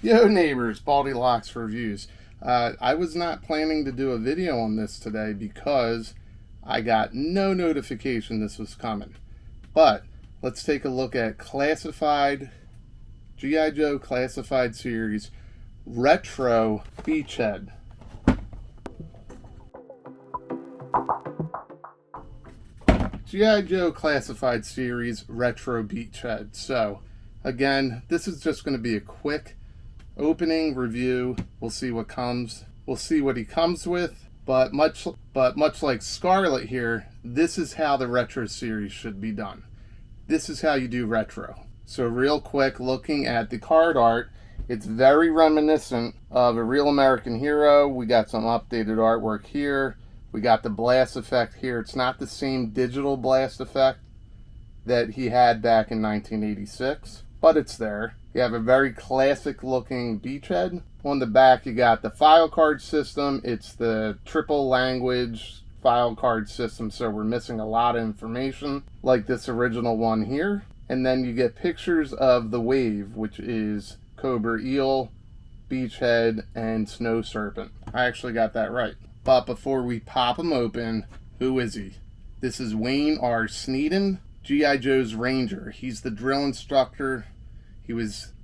Yo neighbors, Baldy Locks Reviews. I was not planning to do a video on this today because I got no notification this was coming. But let's take a look at Classified, G.I. Joe Classified Series Retro Beachhead. G.I. Joe Classified Series Retro Beachhead. So, again, this is just going to be a quick opening review. We'll see what comes. We'll see what he comes with. But much like Scarlet here, this is how the retro series should be done. This is how you do retro. So real quick, looking at the card art, it's very reminiscent of a Real American Hero. We got some updated artwork here. We got the blast effect here. It's not the same digital blast effect that he had back in 1986, but it's there. You have a very classic looking beachhead. On the back you got the file card system. It's the triple language file card system, so we're missing a lot of information like this original one here. And then you get pictures of the wave, which is Cobra Eel, Beachhead, and Snow Serpent. I actually got that right. But before we pop him open, who is he? This is Wayne R. Sneeden, G.I. Joe's Ranger. He's the drill instructor.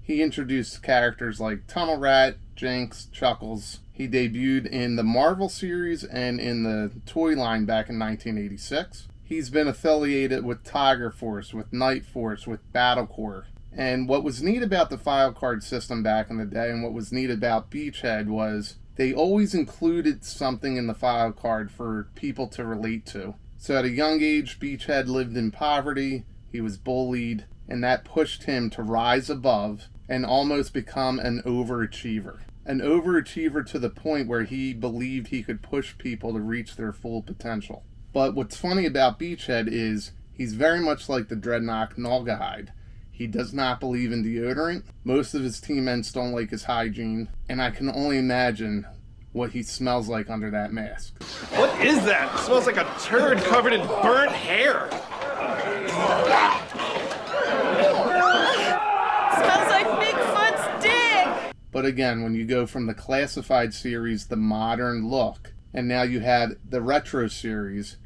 He introduced characters like Tunnel Rat, Jinx, Chuckles. He debuted in the Marvel series and in the toy line back in 1986. He's been affiliated with Tiger Force, with Night Force, with Battle Corps. And what was neat about the file card system back in the day, and what was neat about Beachhead, was they always included something in the file card for people to relate to. So at a young age, Beachhead lived in poverty, he was bullied, and that pushed him to rise above and almost become an overachiever. An overachiever to the point where he believed he could push people to reach their full potential. But what's funny about Beachhead is he's very much like the Dreadnought Naugahyde. He does not believe in deodorant. Most of his teammates don't like his hygiene, and I can only imagine what he smells like under that mask. What is that? It smells like a turd covered in burnt hair. Smells like Bigfoot's dick! But again, when you go from the Classified series, the modern look, and now you had the retro series,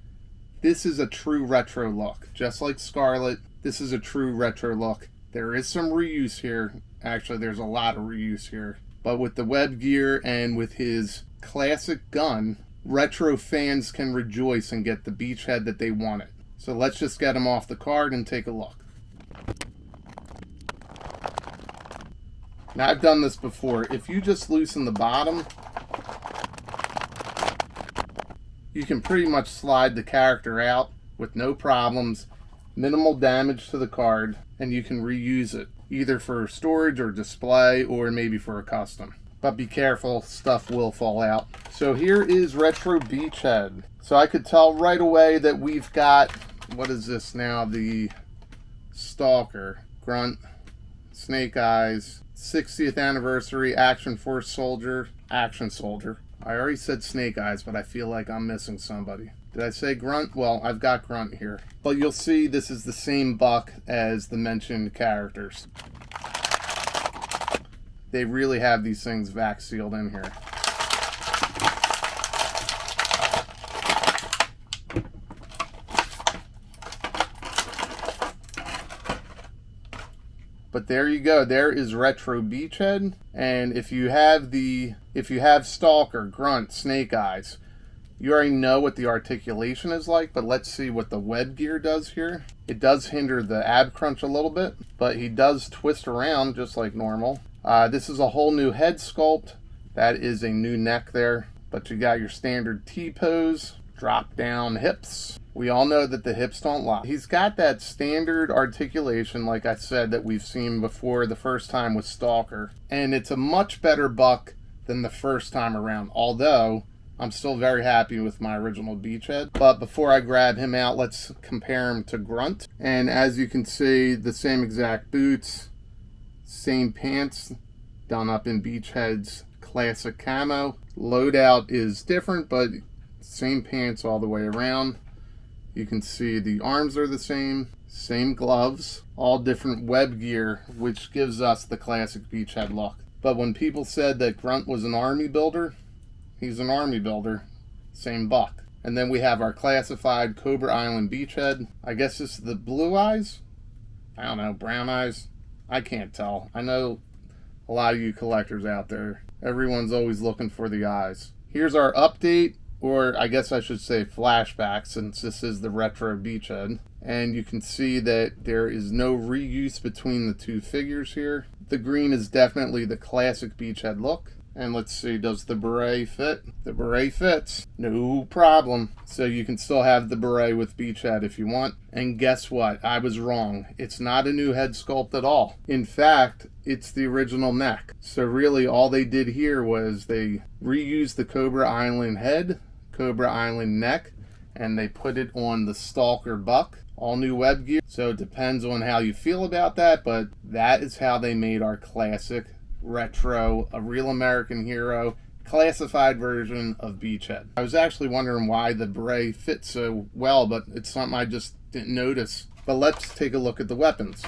this is a true retro look. Just like Scarlet, this is a true retro look. There is some reuse here. Actually, there's a lot of reuse here. But with the web gear and with his classic gun, retro fans can rejoice and get the beachhead that they wanted. So let's just get him off the card and take a look. Now, I've done this before. If you just loosen the bottom, you can pretty much slide the character out with no problems, minimal damage to the card, and you can reuse it, either for storage or display, or maybe for a custom. But be careful, stuff will fall out. So here is Retro Beachhead. So I could tell right away that we've got, what is this now? The Stalker, Grunt, Snake Eyes, 60th Anniversary, Action Force Soldier, Action Soldier. I already said Snake Eyes, but I feel like I'm missing somebody. Did I say Grunt? Well, I've got Grunt here. But you'll see this is the same buck as the mentioned characters. They really have these things vac sealed in here. But there you go. There is Retro Beachhead. And if you have Stalker, Grunt, Snake Eyes, you already know what the articulation is like, but let's see what the web gear does here. It does hinder the ab crunch a little bit, but he does twist around just like normal. This is a whole new head sculpt. That is a new neck there. But you got your standard T-pose, drop down hips. We all know that the hips don't lie. He's got that standard articulation, like I said, that we've seen before the first time with Stalker. And it's a much better buck than the first time around, although I'm still very happy with my original Beachhead. But before I grab him out, let's compare him to Grunt. And as you can see, the same exact boots, same pants, done up in Beachhead's classic camo. Loadout is different, but same pants all the way around. You can see the arms are the same gloves, all different web gear, which gives us the classic Beachhead look. But when people said that Grunt was an army builder, he's an army builder. Same buck. And then we have our classified Cobra Island beachhead. I guess this is the blue eyes? I don't know, brown eyes? I can't tell. I know a lot of you collectors out there, everyone's always looking for the eyes. Here's our update, or I guess I should say flashback, since this is the retro beachhead. And you can see that there is no reuse between the two figures here. The green is definitely the classic beachhead look. And let's see, does the beret fit? The beret fits. No problem. So you can still have the beret with beachhead if you want. And guess what? I was wrong. It's not a new head sculpt at all. In fact, it's the original neck. So really all they did here was they reused the Cobra Island head, Cobra Island neck, and they put it on the Stalker buck. All new web gear. So it depends on how you feel about that, but that is how they made our classic retro, a real American hero, classified version of beachhead. I was actually wondering why the beret fits so well, but it's something I just didn't notice. But let's take a look at the weapons.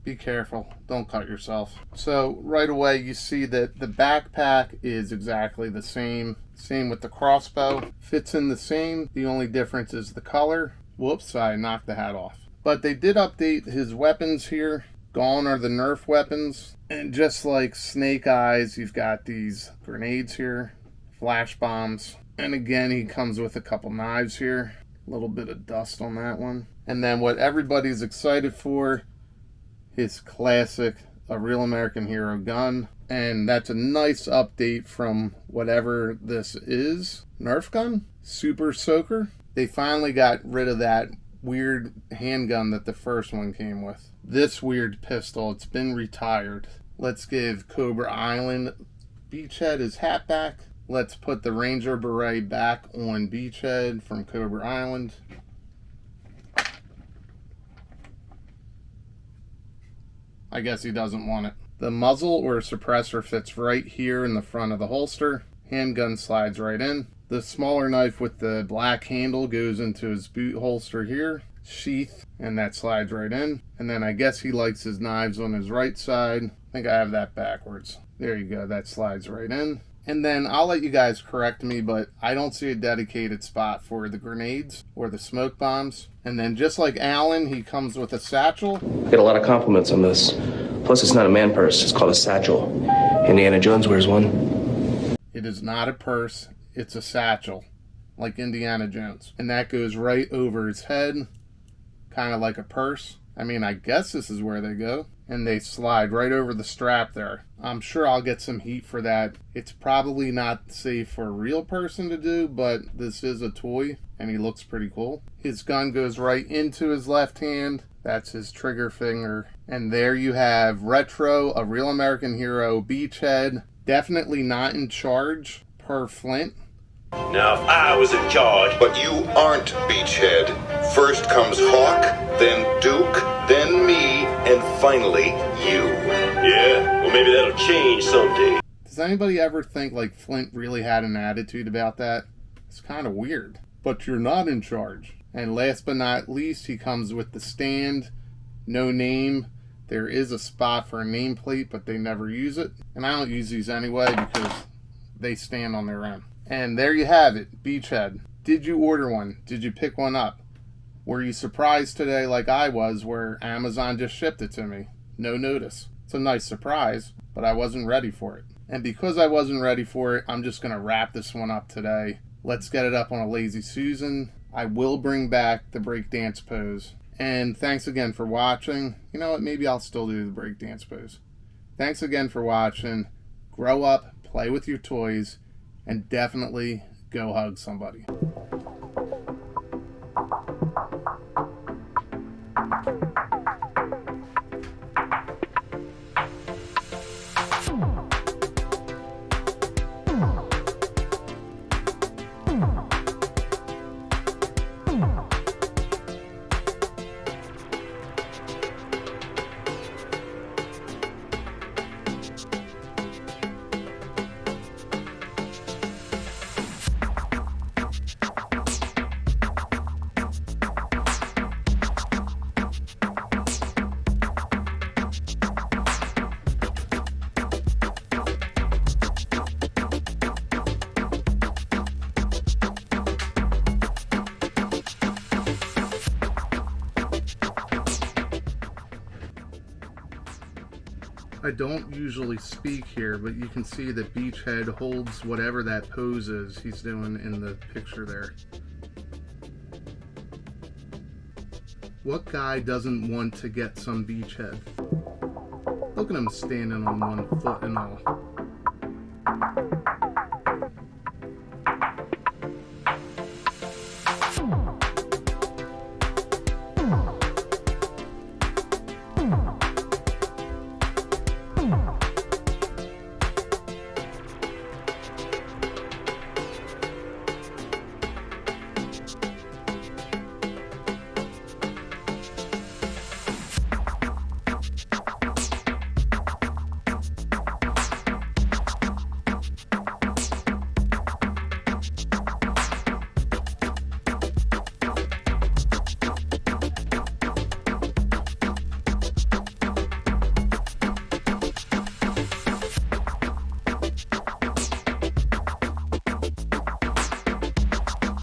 Be careful, don't cut yourself. So right away you see that the backpack is exactly the same. Same with the crossbow. Fits in the same. The only difference is the color. Whoops, I knocked the hat off. But they did update his weapons here. Gone are the Nerf weapons. And just like Snake Eyes, you've got these grenades here. Flash bombs. And again, he comes with a couple knives here. A little bit of dust on that one. And then what everybody's excited for, his classic, a real American hero gun. And that's a nice update from whatever this is. Nerf gun? Super Soaker? They finally got rid of that weird handgun that the first one came with. This weird pistol, it's been retired. Let's give Cobra Island beachhead his hat back. Let's put the Ranger beret back on beachhead from Cobra Island. I guess he doesn't want it. The muzzle or suppressor fits right here in the front of the holster. Handgun slides right in. The smaller knife with the black handle goes into his boot holster here. Sheath, and that slides right in. And then I guess he likes his knives on his right side. I think I have that backwards. There you go, that slides right in. And then I'll let you guys correct me, but I don't see a dedicated spot for the grenades or the smoke bombs. And then just like Alan, he comes with a satchel. I get a lot of compliments on this. Plus, it's not a man purse. It's called a satchel. Indiana Jones wears one. It is not a purse. It's a satchel, like Indiana Jones. And that goes right over his head, kind of like a purse. I mean, I guess this is where they go. And they slide right over the strap there. I'm sure I'll get some heat for that. It's probably not safe for a real person to do, but this is a toy, and he looks pretty cool. His gun goes right into his left hand. That's his trigger finger. And there you have Retro, a real American hero, beachhead. Definitely not in charge, per Flint. Now, if I was in charge... But you aren't beachhead. First comes Hawk, then Duke, then me, and finally you. Yeah, well, maybe that'll change someday. Does anybody ever think like Flint really had an attitude about that? It's kind of weird. But you're not in charge. And last but not least, he comes with the stand, no name. There is a spot for a nameplate, but they never use it. And I don't use these anyway because they stand on their own. And there you have it, beachhead. Did you order one? Did you pick one up? Were you surprised today like I was where Amazon just shipped it to me? No notice. It's a nice surprise, but I wasn't ready for it. And because I wasn't ready for it, I'm just going to wrap this one up today. Let's get it up on a Lazy Susan. I will bring back the breakdance pose. And thanks again for watching. You know what? Maybe I'll still do the breakdance pose. Thanks again for watching. Grow up, play with your toys, and definitely go hug somebody. I don't usually speak here, but you can see that Beachhead holds whatever that pose is he's doing in the picture there. What guy doesn't want to get some Beachhead? Look at him standing on one foot and all.